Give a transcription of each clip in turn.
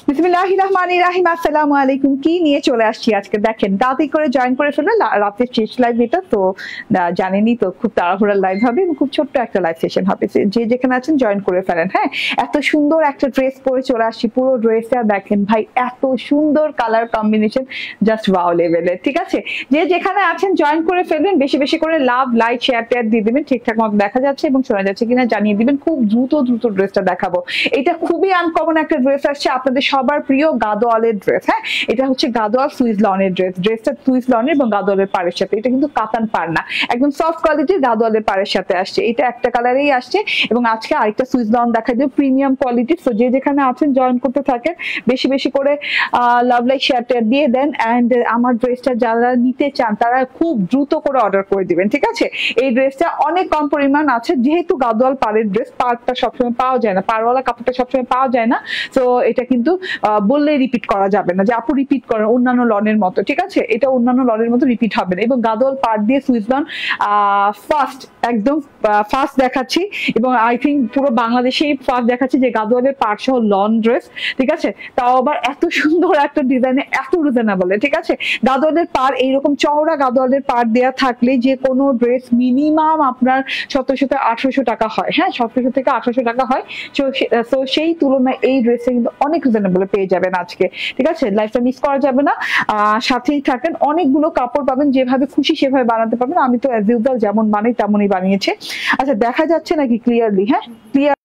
বিসমিল্লাহির রহমানির রহিম। আসসালামু আলাইকুম। কি নিয়ে চলে আসছি আজকে দেখেন, তাড়াতাড়ি করে জয়েন করে ফেলবেন। রাতের শেষ লাইভ এটা তো জানেনই তো, খুব তাড়াহুড়ার লাইভ হবে এবং খুব ছোট্ট একটা লাইভ সেশন হবে। যে যেখানে আছেন জয়েন করে ফেলেন। হ্যাঁ, এত সুন্দর একটা ড্রেস পরে চলে আসছি। পুরো ড্রেসটা দেখেন ভাই, এত সুন্দর কালার কম্বিনেশন, জাস্ট ওয়াও লেভেলের। ঠিক আছে, যে যেখানে আছেন জয়েন করে ফেলবেন। বেশি বেশি করে লাভ, লাইক, শেয়ার টেয়ার দিয়ে দিবেন। ঠিকঠাক মতো দেখা যাচ্ছে এবং শোনা যাচ্ছে কিনা জানিয়ে দিবেন। খুব দ্রুত দ্রুত ড্রেসটা দেখাবো। এটা খুবই আনকমন একটা ড্রেস আসছে, আপনাদের সবার প্রিয় গাদোয়ালের ড্রেস। হ্যাঁ, এটা হচ্ছে গাদোয়াল সুইস লনের ড্রেস। ড্রেসটা সুইস লনের এবং গাদোয়ালের পাড়ের সাথে। এটা কিন্তু কাতান পাড় না, একদম সফট কোয়ালিটির গাদোয়ালের পাড়ের সাথে আসছে। এটা একটা কালারেই আসছে এবং আজকে আরেকটা সুইস লন দেখা দিও প্রিমিয়াম কোয়ালিটির। তো যে যেখানে আছেন জয়েন করতে থাকেন, বেশি বেশি করে লাভ, লাইক, শেয়ার টেয়ার দিয়ে দেন। অ্যান্ড আমার ড্রেসটা যারা নিতে চান তারা খুব দ্রুত করে অর্ডার করে দিবেন। ঠিক আছে, এই ড্রেসটা অনেক কম পরিমাণ আছে, যেহেতু গাদোয়াল পাড়ের ড্রেস, পাড়টা সবসময় পাওয়া যায় না, পাড়ওয়ালা কাপড়টা সবসময় পাওয়া যায় না। তো এটা কিন্তু বললে রিপিট করা যাবে না যে আপু রিপিট করেন অন্যান্য লনের মতো। ঠিক আছে, এটা অন্যান্য লনের মতো রিপিট হবে না। এবং গাদোয়াল পাড় দিয়ে সুইস লন ফার্স্ট, একদম ফার্স্ট দেখাচ্ছি এবং আই থিঙ্ক পুরো বাংলাদেশেই ফার্স্ট দেখাচ্ছি যে গাদোয়ালের পাড় সহ লন ড্রেস। ঠিক আছে, তাও আবার এত সুন্দর একটা ডিজাইনে, এত রিজনেবল। ঠিক আছে, গাদোয়ালের পাড় এইরকম চওড়া গাদোয়ালের পাড় দেওয়া থাকলে যে কোনো ড্রেস মিনিমাম আপনার 1700-1800 টাকা হয়। হ্যাঁ, 1700 থেকে 1800 টাকা হয়। তো সেই তুলনায় এই ড্রেসটা কিন্তু অনেক রিজনেবল পেয়ে যাবেন আজকে। ঠিক আছে, লাইফটা মিস করা যাবে না, সাথেই থাকেন। অনেকগুলো কাপড় পাবেন, যেভাবে খুশি সেভাবে বানাতে পারবেন। আমি তো অ্যাজ ইউজুয়াল যেমন বানাই তেমনই বানিয়েছে। আচ্ছা, দেখা যাচ্ছে নাকি ক্লিয়ারলি? হ্যাঁ, ক্লিয়ার।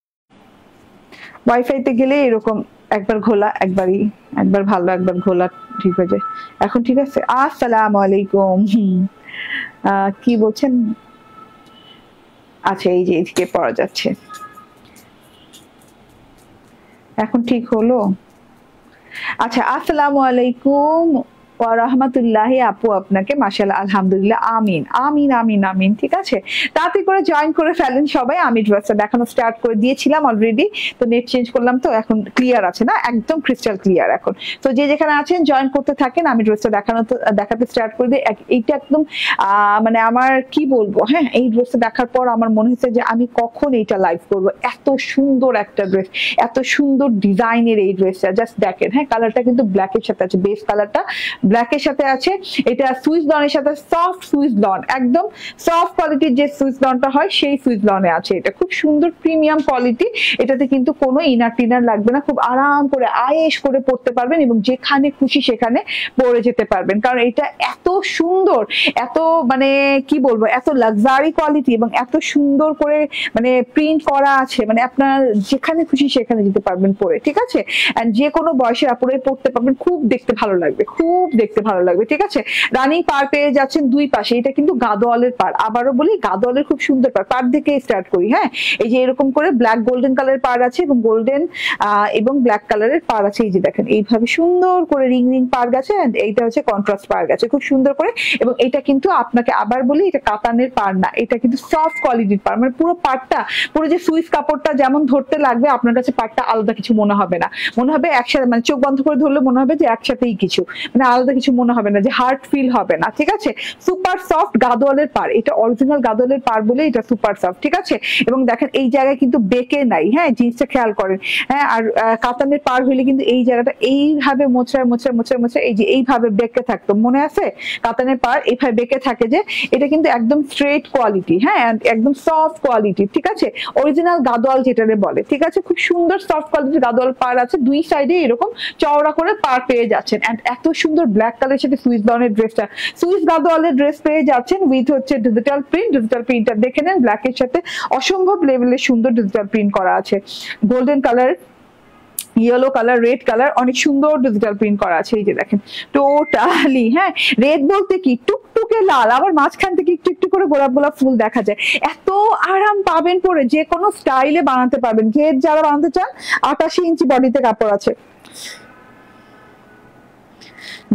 ওয়াইফাইতে গেলে এরকম একবার ঘোলা, একবার ভালো, একবার ঘোলা ঠিক হয়ে যায়। এখন ঠিক আছে। আসসালামু আলাইকুম। কি বলছেন? আচ্ছা, এই যে এদিকে পড়া যাচ্ছে, এখন ঠিক হলো। আচ্ছা, আসসালামু আলাইকুম ওয়া রাহমাতুল্লাহি। আপু আপনাকে মাশাআল্লাহ, আলহামদুলিল্লাহ, আমিন আমিন আমিন আমিন। ঠিক আছে, তাড়াতাড়ি করে জয়েন করে ফেলেন সবাই। আমি ড্রেসটা দেখানো স্টার্ট করে দিয়েছিলাম অলরেডি, তো নেট চেঞ্জ করলাম, তো এখন ক্লিয়ার আছে না, একদম ক্রিস্টাল ক্লিয়ার এখন। তো যে যেখানে আছেন জয়েন করতে থাকেন, আমি ড্রেসটা দেখাতে স্টার্ট করে দিই। এইটা একদম মানে আমার কি বলবো, হ্যাঁ, এই ড্রেসটা দেখার পর আমার মনে হচ্ছে যে আমি কখন এইটা লাইভ করবো। এত সুন্দর একটা ড্রেস, এত সুন্দর ডিজাইনের এই ড্রেসটা, জাস্ট দেখেন। হ্যাঁ, কালারটা কিন্তু ব্ল্যাকের সাথে আছে, বেস কালারটা ব্ল্যাকের সাথে আছে। এটা সুইস লনের সাথে, সফট সুইস লন, একদম সফট কোয়ালিটির যে সুইস লনটা হয় সেই সুইস লনে আছে। এটা খুব সুন্দর প্রিমিয়াম কোয়ালিটি। এটাতে কিন্তু কোনো ইনার টিনার লাগবে না, খুব আরাম করে আয়েশ করে পড়তে পারবেন এবং যেখানে খুশি সেখানে পরে যেতে পারবেন। কারণ এটা এত সুন্দর, এত মানে কি বলবো, এত লাক্সারি কোয়ালিটি এবং এত সুন্দর করে মানে প্রিন্ট করা আছে, মানে আপনার যেখানে খুশি সেখানে যেতে পারবেন পরে। ঠিক আছে, এন্ড যে কোনো বয়সের আপুরে পড়তে পারবেন, খুব দেখতে ভালো লাগবে, খুব দেখতে ভালো লাগবে। ঠিক আছে, রানিং পাড় পেয়ে যাচ্ছেন দুই পাশে। এটা কিন্তু গাদোয়ালের পাড়, আবারও বলি গাদোয়ালের খুব সুন্দর পাড়। পাড় থেকে স্টার্ট করি। হ্যাঁ, এই যে এরকম করে ব্ল্যাক গোল্ডেন কালারের পাড় আছে এবং গোল্ডেন এবং ব্ল্যাক কালারের পাড় আছে। এই যে দেখেন, এইভাবে সুন্দর করে রিং রিং পাড় গেছে। এইটা হচ্ছে কন্ট্রাস্ট পাড় গেছে খুব সুন্দর করে। এবং এটা কিন্তু আপনাকে আবার বলি, এটা কাতানের পাড় না, এটা কিন্তু সফট কোয়ালিটির পাড়। মানে পুরো পাড়টা, পুরো যে সুইস কাপড়টা যেমন ধরতে লাগবে, আপনার কাছে পাড়টা আলাদা কিছু মনে হবে না। মনে হবে একসাথে, মানে চোখ বন্ধ করে ধরলে মনে হবে যে একসাথেই কিছু, মানে আলাদা কিছু মনে হবে না, যে হার্ড ফিল হবে না। ঠিক আছে, সুপার সফট গাদোয়ালের পাড়। এটা অরিজিনাল গাদোয়ালের পাড় বলে এটা সুপার সফট। ঠিক আছে, এবং দেখেন এই জায়গায় কিন্তু বেঁকে নাই। হ্যাঁ, জিনিসটা খেয়াল করেন। হ্যাঁ, আর কাতানের পাড় হইলে কিন্তু এই জায়গাটা এইভাবে মোচড়ায় মোচড়ায় মোচড়ায় মোচড়ায় এই যে এইভাবে বেঁকে থাকতো, মনে আছে? কাতানের পাড় এইভাবে বেঁকে থাকে, যে এটা কিন্তু একদম স্ট্রেট কোয়ালিটি। হ্যাঁ, একদম সফট কোয়ালিটি। ঠিক আছে, অরিজিনাল গাদোয়াল যেটারে বলে। ঠিক আছে, খুব সুন্দর সফট কোয়ালিটির গাদোয়াল পাড় আছে, দুই সাইডে এরকম চওড়া করে পাড় পেয়ে যাচ্ছেন। এন্ড এত সুন্দর ব্ল্যাক কালারের সাথে সুইস লনের ড্রেসটা, সুইস গাদোয়ালের ড্রেস পেয়ে যাচ্ছেন উইথ হচ্ছে ডিজিটাল প্রিন্ট। ডিজিটাল প্রিন্টটা দেখে নেন, ব্ল্যাকের সাথে অসম্ভব লেভেলের সুন্দর ডিজিটাল প্রিন্ট করা আছে। Golden colour, yellow colour, red colour, অনেক সুন্দর ডিজিটাল প্রিন্ট করা আছে। এই যে দেখেন টোটালি, হ্যাঁ, রেড বলতে কি টুকটুকে লাল, আবার মাঝখান থেকে একটু একটু করে গোলাপ গোলাপ ফুল দেখা যায়। এত আরাম পাবেন পরে, যে কোনো স্টাইলে বানাতে পারবেন। ঘের যারা বানাতে চান, 88 ইঞ্চি বডিতে কাপড় আছে।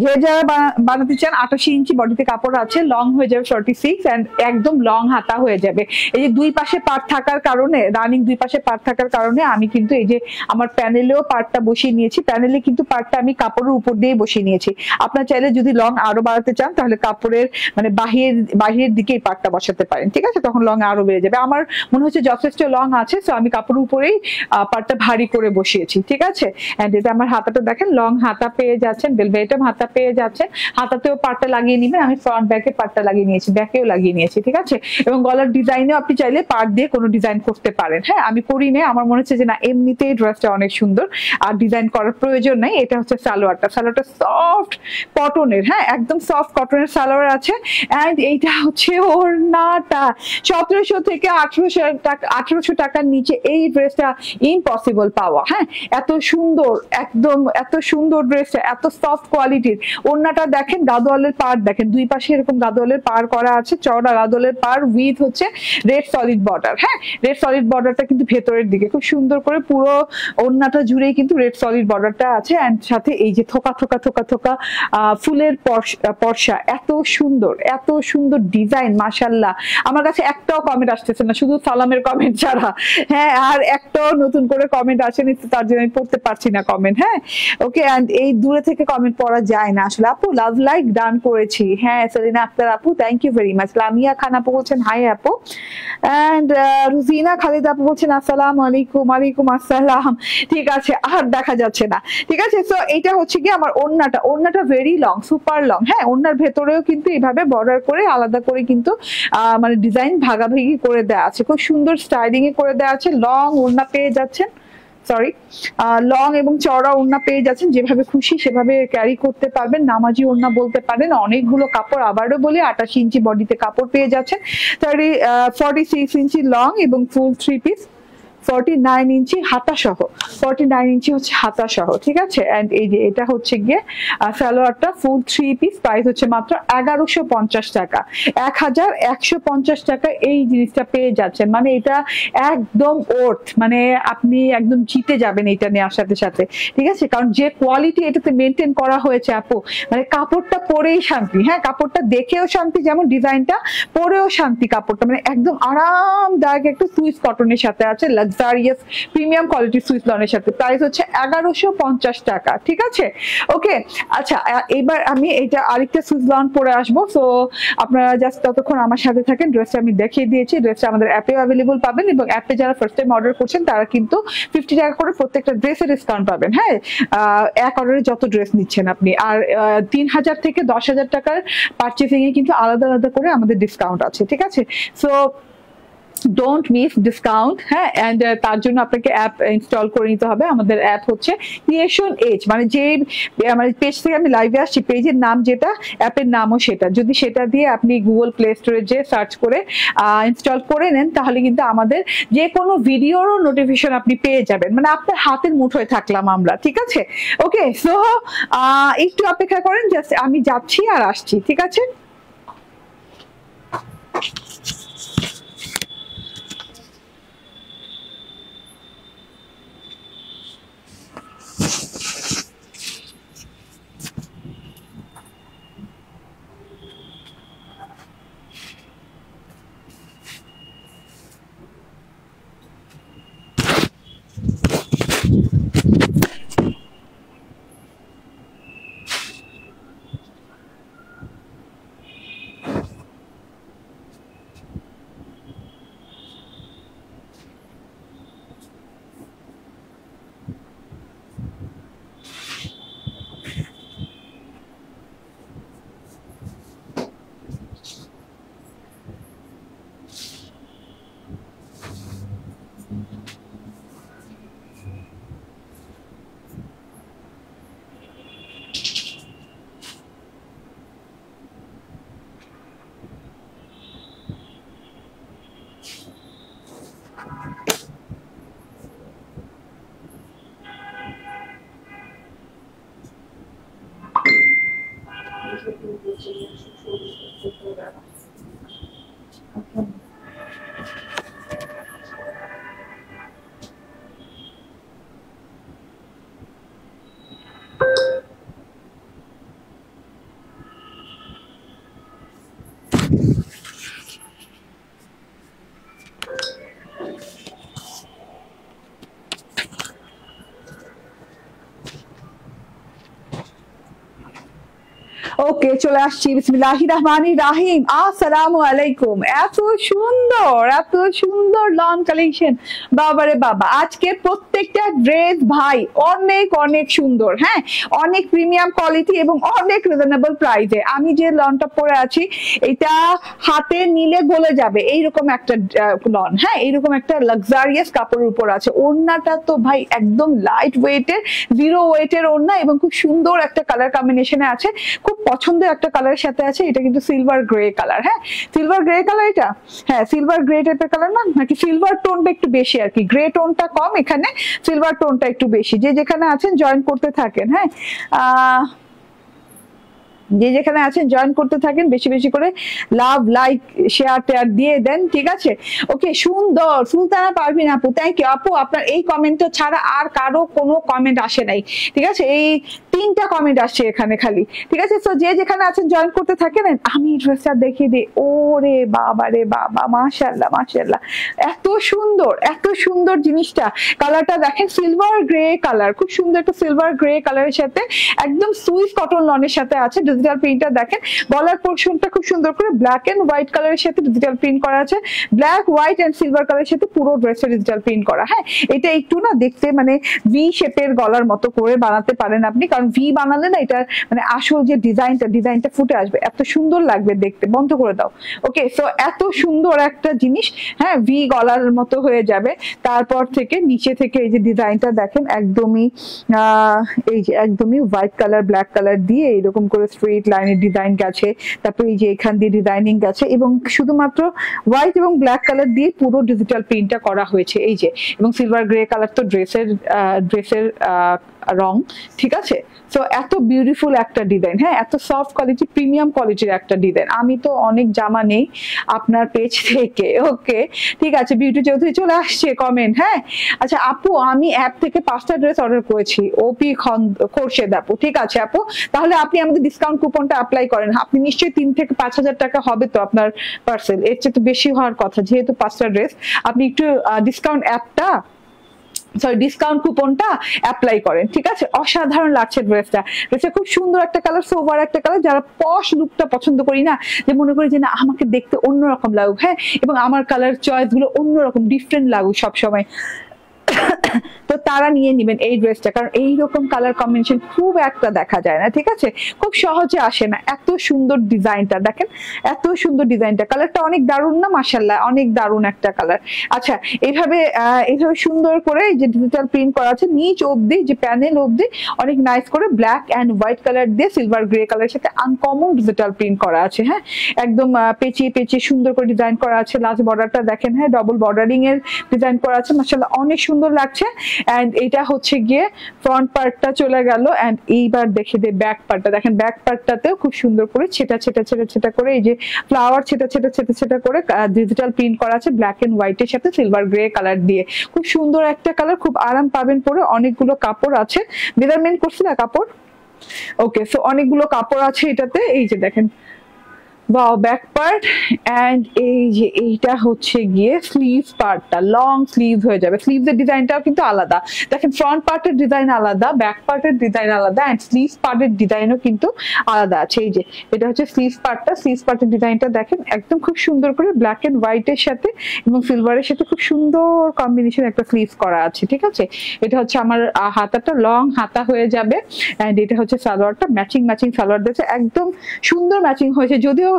যে যারা বানাতে চান 88 ইঞ্চি বডিতে কাপড় আছে, লং হয়ে যাবে 46 এন্ড একদম লং হাতা হয়ে যাবে। এই যে দুই পাশে পার্ট থাকার কারণে, রানিং দুই পাশে পার্ট থাকার কারণে আমি কিন্তু এই যে আমার প্যানেলেও পার্টটা বসিয়ে নিয়েছি। প্যানেলে কিন্তু পার্টটা আমি কাপড়ের উপর দিয়ে বসিয়ে নিয়েছি। আপনার চাইলে যদি লং আরো বাড়াতে চান তাহলে কাপড়ের মানে বাহিরের দিকেই পার্টটা বসাতে পারেন, ঠিক আছে? তখন লং আরো বেড়ে যাবে। আমার মনে হচ্ছে যথেষ্ট লং আছে, তো আমি কাপড়ের উপরেই পার্টটা ভারী করে বসিয়েছি, ঠিক আছে? এন্ড এটা আমার হাতাটা দেখেন, লং হাতা পেয়ে যাচ্ছেন, বেলভেটম হাতা পেয়ে যাচ্ছেন। হাতাতেও পার্টটা লাগিয়ে নিবেন, আমি ফ্রন্ট ব্যাকে পার্টটা লাগিয়ে নিয়েছি, ব্যাকেও লাগিয়ে নিয়েছি, ঠিক আছে? এবং গলার ডিজাইনেও আপনি চাইলে পার্ট দিয়ে কোনো ডিজাইন করতে পারেন। হ্যাঁ, আমি করি না, আমার মনে হচ্ছে যে না, এমনিতেই ড্রেসটা অনেক সুন্দর, আর ডিজাইন করার প্রয়োজন নাই। এটা হচ্ছে সালোয়ারটা, সালোয়ারটা সফট কটনের, হ্যাঁ একদম সফট কটনের সালোয়ার আছে। এন্ড এইটা হচ্ছে ওড়নাটা, 1700 থেকে 1800 টাকার নিচে এই ড্রেসটা ইম্পসিবল পাওয়া। হ্যাঁ, এত সুন্দর, একদম এত সুন্দর ড্রেসটা, এত সফট কোয়ালিটির। ওড়নাটা দেখেন, গাদোয়ালের পাড় দেখেন, দুই পাশে এরকম গাদোয়ালের পাড় করা আছে, চওড়া গাদোয়ালের পাড় উইথ হচ্ছে রেড সলিড বর্ডার। হ্যাঁ, রেড সলিড বর্ডারটা কিন্তু ভেতরের দিকে খুব সুন্দর করে পুরো ওড়নাটা জুড়েই কিন্তু রেড সলিড বর্ডারটা আছে। এন্ড সাথে এই যে থোকা থোকা থোকা থোকা ফুলের পর্সা, এত সুন্দর, এত সুন্দর ডিজাইন, মাশাআল্লাহ। আমার কাছে একটাও কমেন্ট আসতেছে না, শুধু সালামের কমেন্ট ছাড়া। হ্যাঁ, আর একটাও নতুন করে কমেন্ট আসেনি, তার জন্য আমি পড়তে পারছি না কমেন্ট। হ্যাঁ, ওকে। এন্ড এই দূরে থেকে কমেন্ট পড়া যায় না আসলে। আপু লাভ লাইক ডান করেছি। হ্যাঁ, সেলিনা আক্তার আপু, thank you very much. Lamia Khan আপু বলছেন হাই আপু। এন্ড রুজিনা খালিদ আপু বলছেন আসসালামু আলাইকুম। ওয়ালাইকুম আসসালাম। ঠিক আছে, আর দেখা যাচ্ছে না, ঠিক আছে। সো এটা হচ্ছে কি আমার ওড়নাটা, ওড়নাটা ভেরি লং, সুপার লং। হ্যাঁ, ওড়নার ভেতরেও কিন্তু এইভাবে বর্ডার করে আলাদা করে কিন্তু মানে ডিজাইন ভাগাভাগি করে দেওয়া আছে, খুব সুন্দর স্টাইলিং এ করে দেওয়া আছে। লং ওড়না পেয়ে যাচ্ছেন, সরি লং এবং চওড়া ওড়না পেয়ে যাচ্ছেন, যেভাবে খুশি সেভাবে ক্যারি করতে পারবেন, নামাজি ওড়না বলতে পারেন। অনেকগুলো কাপড়, আবারও বলি 88 ইঞ্চি বডিতে কাপড় পেয়ে যাচ্ছেন, 46 ইঞ্চি লং এবং ফুল 3 পিস, 49 ইঞ্চি হাতা সহ, 49 ইঞ্চি হচ্ছে হাতা সহ, ঠিক আছে? এন্ড এই যে এটা হচ্ছে গিয়ে সালোয়ারটা ফুল 3 পিস, প্রাইস হচ্ছে মাত্র 1150 টাকা, 1150 টাকা এই জিনিসটা পেয়ে যাচ্ছেন। মানে এটা একদম ওর্থ, মানে আপনি একদম জিতে যাবেন এটা নেওয়ার সাথে সাথে, ঠিক আছে? কারণ যে কোয়ালিটি এটাতে মেনটেন করা হয়েছে আপু, মানে কাপড়টা পরেই শান্তি। হ্যাঁ, কাপড়টা দেখেও শান্তি, যেমন ডিজাইনটা পরেও শান্তি। কাপড়টা মানে একদম আরামদায়ক একটা সুইস কটনের সাথে আছে, লাক্সারিয়াস প্রিমিয়াম কোয়ালিটি সুইস লনের সাথে। প্রাইস হচ্ছে 1150 টাকা, ঠিক আছে? ওকে, আচ্ছা এবার আমি এটা আরেকটা সুইস লন পরে আসবো। সো আপনারা জাস্ট ততক্ষণ আমার সাথে থাকেন। ড্রেসটা আমি দেখিয়ে দিয়েছি, ড্রেসটা আমাদের অ্যাপে অ্যাভেলেবল পাবেন, এবং অ্যাপে যারা ফার্স্ট টাইম অর্ডার করছেন তারা কিন্তু 50 টাকা করে প্রত্যেকটা ড্রেসের ডিসকাউন্ট পাবেন। হ্যাঁ, এক অর্ডারে যত ড্রেস নিচ্ছেন আপনি, আর 3000 থেকে 10,000 টাকার পারচেসিং এ কিন্তু আলাদা আলাদা করে আমাদের ডিসকাউন্ট আছে, ঠিক আছে? So don't miss discount. হ্যাঁ, এন্ড তার জন্য আপনাকে অ্যাপ ইনস্টল করে নিতে হবে। আমাদের অ্যাপ হচ্ছে ক্রিয়েশন এজ, মানে যে আমার পেজ থেকে আমি লাইভে আসছি, পেজের নাম যেটা, অ্যাপের নামও সেটা। যদি সেটা দিয়ে আপনি গুগল প্লে স্টোরে যে সার্চ করে ইনস্টল করে নেন, তাহলে কিন্তু আমাদের যে কোনো ভিডিওরও নোটিফিকেশন আপনি পেয়ে যাবেন, মানে আপনার হাতের মুঠোয় থাকলাম আমরা, ঠিক আছে? ওকে, সো একটু অপেক্ষা করেন, জাস্ট আমি যাচ্ছি আর আসছি, ঠিক আছে? ওকে, চলে আসছি। বিসমিল্লাহির রহমানির রহিম। আসসালামু আলাইকুম। এত সুন্দর লন কালেকশন, বাবারে বাবা। আজকে প্রত্যেকটা ড্রেস ভাই অনেক অনেক সুন্দর, হ্যাঁ, অনেক প্রিমিয়াম কোয়ালিটি এবং অনেক রিজনেবল প্রাইসে। আমি যে লনটা পরে আছি এটা হাতে নিলে গলে যাবে এইরকম একটা লন, হ্যাঁ, এইরকম একটা লাক্সারিয়াস কাপড়ের উপর আছে। ওড়নাটা তো ভাই একদম লাইট ওয়েটের, জিরো ওয়েটের ওড়না এবং খুব সুন্দর একটা কালার কম্বিনেশনে আছে। খুব পছন্দের একটা কালারের সাথে আছে। এটা কিন্তু সিলভার গ্রে কালার, হ্যাঁ, সিলভার গ্রে কালার। এটা হ্যাঁ সিলভার গ্রে টাইপের কালার না, নাকি সিলভার টোনটা একটু বেশি আর কি, গ্রে টোনটা কম, এখানে সিলভার টোনটা একটু বেশি। যে যেখানে আছেন জয়েন করতে থাকেন, হ্যাঁ, যে যেখানে আছেন জয়েন করতে থাকেন, বেশি বেশি করে লাভ, লাইক, শেয়ার টেয়ার দিয়ে দেন, ঠিক আছে? ওকে, সুন্দর। সুলতানা পারভিন আপু, থ্যাংক ইউ আপু। আপনার এই কমেন্টটা ছাড়া আর কারো কোনো কমেন্ট আসে নাই, ঠিক আছে? এই 3টা কমেন্ট আসছে এখানে খালি, ঠিক আছে? তো যে যেখানে আছেন জয়েন করতে থাকেন। আমি ড্রেসটা দেখিয়ে দিই। ওরে বাবা রে বাবা, মাশাআল্লাহ মাশাআল্লাহ, এত সুন্দর জিনিসটা। কালারটা দেখেন, সিলভার গ্রে কালার, খুব সুন্দর একটা সিলভার গ্রে কালারের সাথে একদম সুইস কটন লনের সাথে আছে। ডিজিটাল প্রিন্টটা দেখেন, গলার পোরশনটা খুব সুন্দর করে ব্ল্যাক এন্ড হোয়াইট কালারের সাথে ডিজিটাল প্রিন্ট করা আছে। ব্ল্যাক, হোয়াইট এন্ড সিলভার কালারের সাথে পুরো ড্রেসে ডিজিটাল প্রিন্ট করা, হ্যাঁ। এটা একটু না দেখতে মানে ভি শেপের গলার মতো করে বানাতে পারেন আপনি, কারণ ভি বানালে না এটা মানে আসল যে ডিজাইনটা ফুটে আসবে, এত সুন্দর লাগবে দেখতে। বন্ধ করে দাও। ওকে, সো এত সুন্দর একটা জিনিস, হ্যাঁ, ভি গলার মতো হয়ে যাবে। তারপর থেকে নিচে থেকে এই যে ডিজাইনটা দেখেন, একদমই এই যে একদমই হোয়াইট কালার ব্ল্যাক কালার দিয়ে এরকম করে স্ট্রেট লাইনের ডিজাইন গেছে। তারপর এই যে এখান দিয়ে ডিজাইনিং গেছে এবং শুধুমাত্র হোয়াইট এবং ব্ল্যাক কালার দিয়ে পুরো ডিজিটাল প্রিন্টটা করা হয়েছে, এই যে। এবং সিলভার গ্রে কালার তো ড্রেসের রং, ঠিক আছে? সো এত বিউটিফুল একটা ডিজাইন, হ্যাঁ, এত সফট কোয়ালিটি, প্রিমিয়াম কোয়ালিটির একটা ডিজাইন। আমি তো অনেক জামা নেই আপনার পেজ থেকে। ওকে, ঠিক আছে। বিউটি চৌধুরী চলে আসছে কমেন্ট, হ্যাঁ। আচ্ছা আপু, আমি অ্যাপ থেকে 5টা ড্রেস অর্ডার করেছি, ওপি খোরশেদ আপু। ঠিক আছে আপু, তাহলে আপনি আমাদের ডিসকাউন্ট কুপনটা অ্যাপ্লাই করেন। আপনি নিশ্চয়ই 3 থেকে 5,000 টাকা হবে তো আপনার পার্সেল, এর চেয়ে তো বেশি হওয়ার কথা, যেহেতু 5টা ড্রেস। আপনি একটু ডিসকাউন্ট কুপনটা অ্যাপ্লাই করেন, ঠিক আছে? অসাধারণ লাগছে ড্রেসটা খুব সুন্দর একটা কালার, সোভার একটা কালার। যারা পশ লুকটা পছন্দ করি না, যে মনে করি যে না আমাকে দেখতে অন্যরকম লাগুক, হ্যাঁ, এবং আমার কালার চয়েস গুলো অন্যরকম ডিফারেন্ট লাগুক সবসময়, তো তারা নিয়ে নিবেন এই ড্রেসটা, কারণ এইরকম কালার কম্বিনেশন খুব একটা দেখা যায় না, ঠিক আছে? খুব সহজে আসে না। এত সুন্দর ডিজাইনটা দেখেন, এত সুন্দর ডিজাইনটা, কালারটা অনেক দারুণ না? মাশাআল্লাহ, অনেক দারুণ একটা কালার। আচ্ছা, এইভাবে সুন্দর করে যে ডিজিটাল প্রিন্ট করা আছে নিচ অবধি, যে প্যানেল অবধি অনেক নাইস করে ব্ল্যাক এন্ড হোয়াইট কালার দিয়ে সিলভার গ্রে কালারের সাথে আনকমন ডিজিটাল প্রিন্ট করা আছে, হ্যাঁ। একদম পেঁচিয়ে সুন্দর করে ডিজাইন করা আছে। লাস্ট বর্ডারটা দেখেন, হ্যাঁ, ডবল বর্ডারিং এর ডিজাইন করা আছে। মাশাআল্লাহ, অনেক সুন্দর লাগছে। এন্ড এটা হচ্ছে গিয়ে ফ্রন্ট পার্টটা চলে গেল। এন্ড এইবার দেখে দে ব্যাক পার্টটা দেখেন, ব্যাক পার্টটাতেও খুব সুন্দর করে ছেটা করে এই যে ফ্লাওয়ার ছেটা করে ডিজিটাল প্রিন্ট করা আছে ব্ল্যাক এন্ড হোয়াইটের সাথে সিলভার গ্রে কালার দিয়ে। খুব সুন্দর একটা কালার, খুব আরাম পাবেন পরে। অনেকগুলো কাপড় আছে, মেজারমেন্ট করছি না কাপড়। ওকে, সো অনেকগুলো কাপড় আছে এটাতে। এই যে দেখেন, ওয়াও, ব্যাক পার্ট। এন্ড এই যে এইটা হচ্ছে গিয়ে স্লিভ পার্টটা, লং স্লিভ হয়ে যাবে। স্লিভের ডিজাইনটাও কিন্তু আলাদা দেখেন, ফ্রন্ট পার্টের ডিজাইন আলাদা, ব্যাক পার্টের ডিজাইন আলাদা, এন্ড স্লিভ পার্টের ডিজাইনও কিন্তু আলাদা আছে। এই যে এটা হচ্ছে স্লিভ পার্টটা, স্লিভ পার্টের ডিজাইনটা দেখেন, একদম খুব সুন্দর করে ব্ল্যাক এন্ড হোয়াইটের সাথে এবং সিলভারের সাথে খুব সুন্দর কম্বিনেশন একটা স্লিভ করা আছে, ঠিক আছে? এটা হচ্ছে আমার হাতাটা লং হাতা হয়ে যাবে। এন্ড এটা হচ্ছে সালোয়ারটা, ম্যাচিং সালোয়ার দিয়েছে, একদম সুন্দর ম্যাচিং হয়েছে। যদিও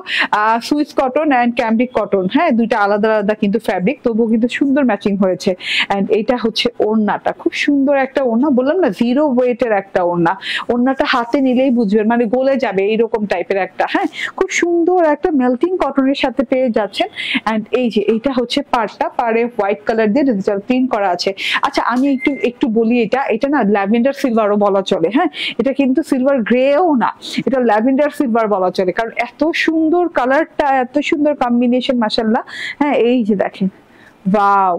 Swiss cotton and cambric cotton, হ্যাঁ, দুইটা আলাদা আলাদা কিন্তু ফ্যাব্রিক, তবুও কিন্তু সুন্দর ম্যাচিং হয়েছে। এন্ড এটা হচ্ছে ওড়নাটা, খুব সুন্দর একটা ওড়না, বললাম না জিরো ওয়েটের একটা ওড়না। ওড়নাটা হাতে নিলেই বুঝবেন, মানে গলে যাবে এইরকম টাইপের একটা, হ্যাঁ, খুব সুন্দর একটা মেল্টিং কটনের সাথে পেয়ে যাচ্ছেন। এন্ড এই যে এইটা হচ্ছে পাড়টা, পাড়ে হোয়াইট কালার দিয়ে ডিজিটাল প্রিন্ট করা আছে। আচ্ছা, আমি একটু বলি, এটা না ল্যাভেন্ডার সিলভারও বলা চলে, হ্যাঁ, এটা কিন্তু সিলভার গ্রেও না, এটা ল্যাভেন্ডার সিলভার বলা চলে, কারণ এত সুন্দর কালারটা, এত সুন্দর কম্বিনেশন, মাশাআল্লাহ। হ্যাঁ, এই যে দেখেন, ওয়াও,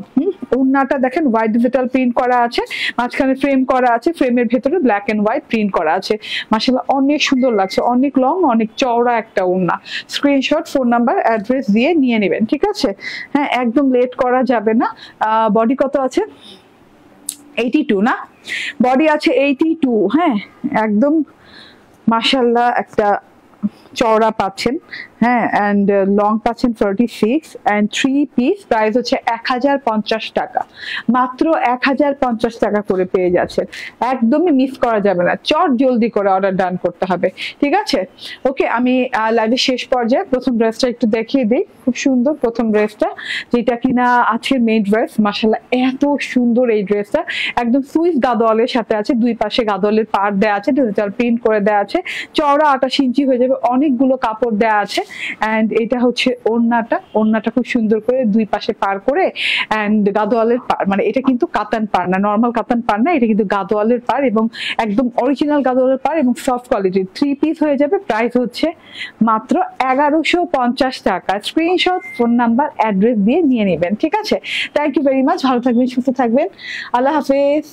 ওড়নাটা দেখেন হোয়াইট ডিজিটাল প্রিন্ট করা আছে, মাঝখানে ফ্রেম করা আছে, ফ্রেমের ভেতরে ব্ল্যাক এন্ড হোয়াইট প্রিন্ট করা আছে। মাশাআল্লাহ, অনেক সুন্দর লাগছে, অনেক লং, অনেক চওড়া একটা ওড়না। স্ক্রিনশট, ফোন নাম্বার, অ্যাড্রেস দিয়ে নিয়ে নেবেন, ঠিক আছে? হ্যাঁ, একদম লেট করা যাবে না। বডি কত আছে? 82 না? বডি আছে 82, হ্যাঁ, একদম মাশাআল্লাহ একটা চওড়া পাচ্ছেন, হ্যাঁ, অ্যান্ড লং পাচ্ছেন 46 অ্যান্ড 3 পিস, প্রাইস হচ্ছে 1050 টাকা, মাত্র 1050 টাকা করে পেয়ে যাচ্ছেন। একদমই মিস করা যাবে না, চট জলদি করে অর্ডার ডান করতে হবে, ঠিক আছে? ওকে, আমি লাইভের শেষ পর্যায়ে প্রথম ড্রেসটা একটু দেখিয়ে দিই। খুব সুন্দর প্রথম ড্রেসটা, যেটা কিনা আজকের মেইন ড্রেস। মাশাআল্লাহ এত সুন্দর এই ড্রেসটা, একদম সুইস গাদোয়ালের সাথে আছে, দুই পাশে গাদোয়ালের পাড় দেওয়া আছে, ডিজিটাল প্রিন্ট করে দেওয়া আছে, চওড়া 28 ইঞ্চি হয়ে যাবে, অনেকগুলো কাপড় দেওয়া আছে। অ্যান্ড এটা হচ্ছে ওড়নাটা খুব সুন্দর করে দুই পাশে পার করে, অ্যান্ড গাদোয়ালের পার, মানে এটা কিন্তু কাতান পার না, নর্মাল কাতান পার না, এটা কিন্তু গাদোয়ালের পার এবং একদম অরিজিনাল গাদোয়ালের পার এবং সফট কোয়ালিটির। 3 পিস হয়ে যাবে, প্রাইস হচ্ছে মাত্র 1150 টাকা। স্ক্রিনশট, ফোন নাম্বার, অ্যাড্রেস দিয়ে নিয়ে নেবেন, ঠিক আছে? থ্যাংক ইউ ভেরি মাচ, ভালো থাকবেন, সুস্থ থাকবেন, আল্লাহ হাফেজ।